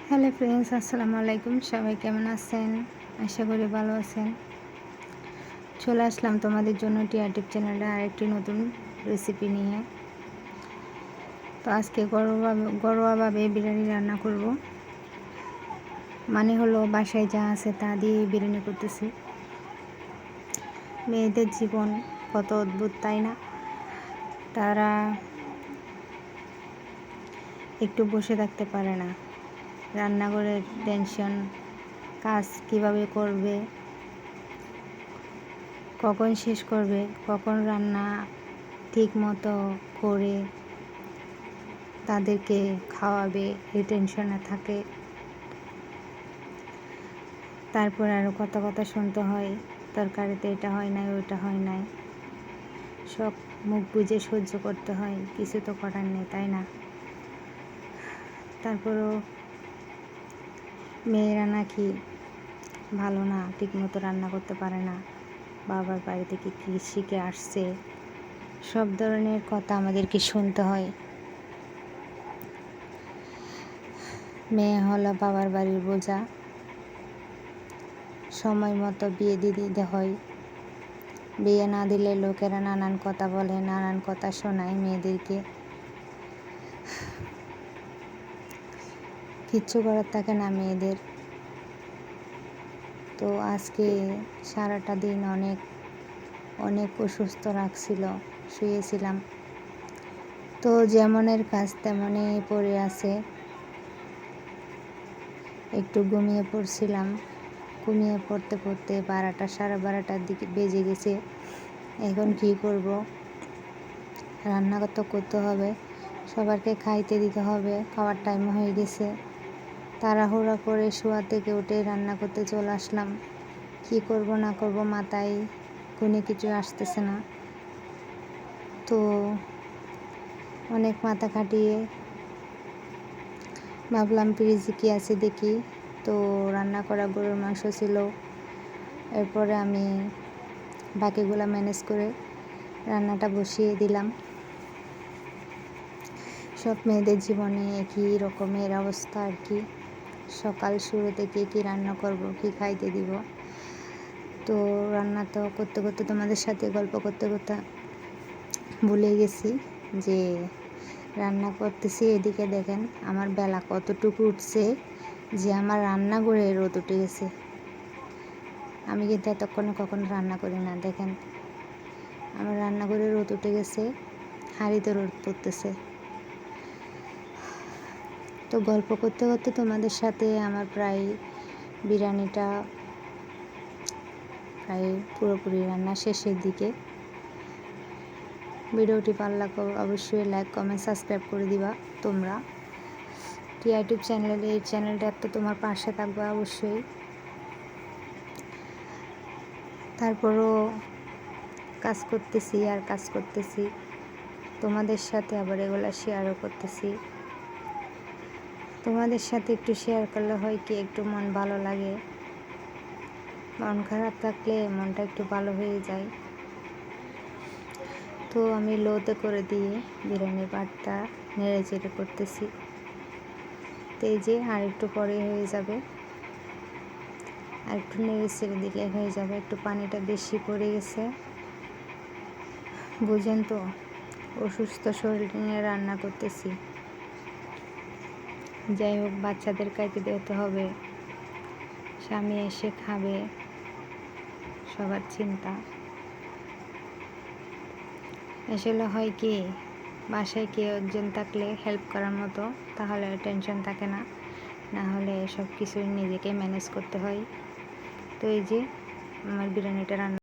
Hello friends, আসসালামু আলাইকুম। সবাই কেমন আছেন? আশা করি ভালো আছেন। চলে আসলাম তোমাদের জন্য টিআরটিভ চ্যানেলে আরেকটি নতুন রেসিপি নিয়ে। তো আজকে ঘরোয়াভাবে বিরিয়ানি রান্না করব। মানে হলো বাসায় যা আছে তা দিয়ে বিরিয়ানি করতেছি। মেয়েদের জীবন কত অদ্ভুত, তাই না? তারা একটু বসে থাকতে পারে না। রান্নাঘরের টেনশন, কাজ কিভাবে করবে, কখন শেষ করবে, কখন রান্না ঠিক মতো করে তাদেরকে খাওয়াবে, এই টেনশনে থাকে। তারপর আরও কত কথা শুনতে হয়, তরকারিতে এটা হয় নাই, ওইটা হয় নাই। সব মুখ বুজে সহ্য করতে হয়, কিছু তো করার নেই, তাই না? তারপরও মেয়েরা নাকি ভালো না, ঠিকমতো রান্না করতে পারে না, বাবার বাড়ি থেকে কী শিখে আসছে, সব ধরনের কথা আমাদেরকে শুনতে হয়। মেয়ে হলো বাবার বাড়ির বোঝা, সময় মতো বিয়ে দিয়ে দিতে হয়। বিয়ে না দিলে লোকেরা নানান কথা বলে, নানান কথা শোনায় মেয়েদেরকে। কিচ্ছু করার থাকে না মেয়েদের। তো আজকে সারাটা দিন অনেক অসুস্থ রাখছিল, শুয়েছিলাম। তো যেমনের কাজ তেমনই পড়ে আছে। একটু ঘুমিয়ে পড়ছিলাম। ঘুমিয়ে পড়তে 12টা সাড়ে 12টার দিকে বেজে গেছে। এখন কি করব? রান্না তো করতে হবে, সবাইকে খাইতে দিতে হবে, খাওয়ার টাইম হয়ে গেছে। তাড়াহুড়া করে শোয়া থেকে উঠে রান্না করতে চলে আসলাম। কি করব না করব মাথায় কোনো কিছু আসতেছে না। তো অনেক মাথা খাটিয়ে ভাবলাম ফ্রিজে কী আছে দেখি। তো রান্না করা গরুর মাংস ছিল। এরপরে আমি বাকিগুলো ম্যানেজ করে রান্নাটা বসিয়ে দিলাম। সব মেয়েদের জীবনে একই রকমের অবস্থা আর কি। সকাল শুরু থেকে কী রান্না করব, কী খাইতে দিব। তো রান্না তো করতে করতে তোমাদের সাথে গল্প করতে করতে ভুলে গেছি যে রান্না করতেছি। এদিকে দেখেন আমার বেলা কতটুকু উঠছে যে আমার রান্নাঘরে রোদ উঠে গেছে। আমি কিন্তু এতক্ষণে কখনো রান্না করি না। দেখেন আমার রান্নাঘরে রোদ উঠে গেছে, হাঁড়িতে রোদ পড়তেছে। তো গল্প করতে করতে তোমাদের সাথে আমার বিরিয়ানিটা প্রায় পুরোপুরি রান্না শেষের দিকে। ভিডিওটি ভালো লাগলে অবশ্যই লাইক, কমেন্ট, সাবস্ক্রাইব করে দিবা তোমরা। টিআরটিভ চ্যানেলে এই চ্যানেলটা তো তোমার পাশে থাকবে অবশ্যই। তারপরও কাজ করতেছি তোমাদের সাথে, আবার এগুলো শেয়ারও করতেছি। তোমাদের সাথে একটু শেয়ার করলে হয় কি, একটু মন ভালো লাগে। মন খারাপ থাকলে মনটা একটু ভালো হয়ে যায়। তো আমি লোতে করে দিয়ে বিরিয়ানির ভাতটা নেড়ে চেড়ে করতেছি। তো এই যে আর একটু পরে হয়ে যাবে, আর একটু নেড়ে চেড়ে দিলে হয়ে যাবে। একটু পানিটা বেশি পড়ে গেছে, বুঝেন তো, অসুস্থ শরীর নিয়ে রান্না করতেছি। যাই হোক, বাচ্চাদের খাইতে দিতে হবে, স্বামী এসে খাবে, সবার চিন্তা। আসলে হয় কি, বাসায় কেউ একজন থাকলে হেল্প করার মতো, তাহলে টেনশন থাকে না। না হলে সব কিছুই নিজেকে ম্যানেজ করতে হয়। তো এই যে আমার বিরিয়ানিটা রান্না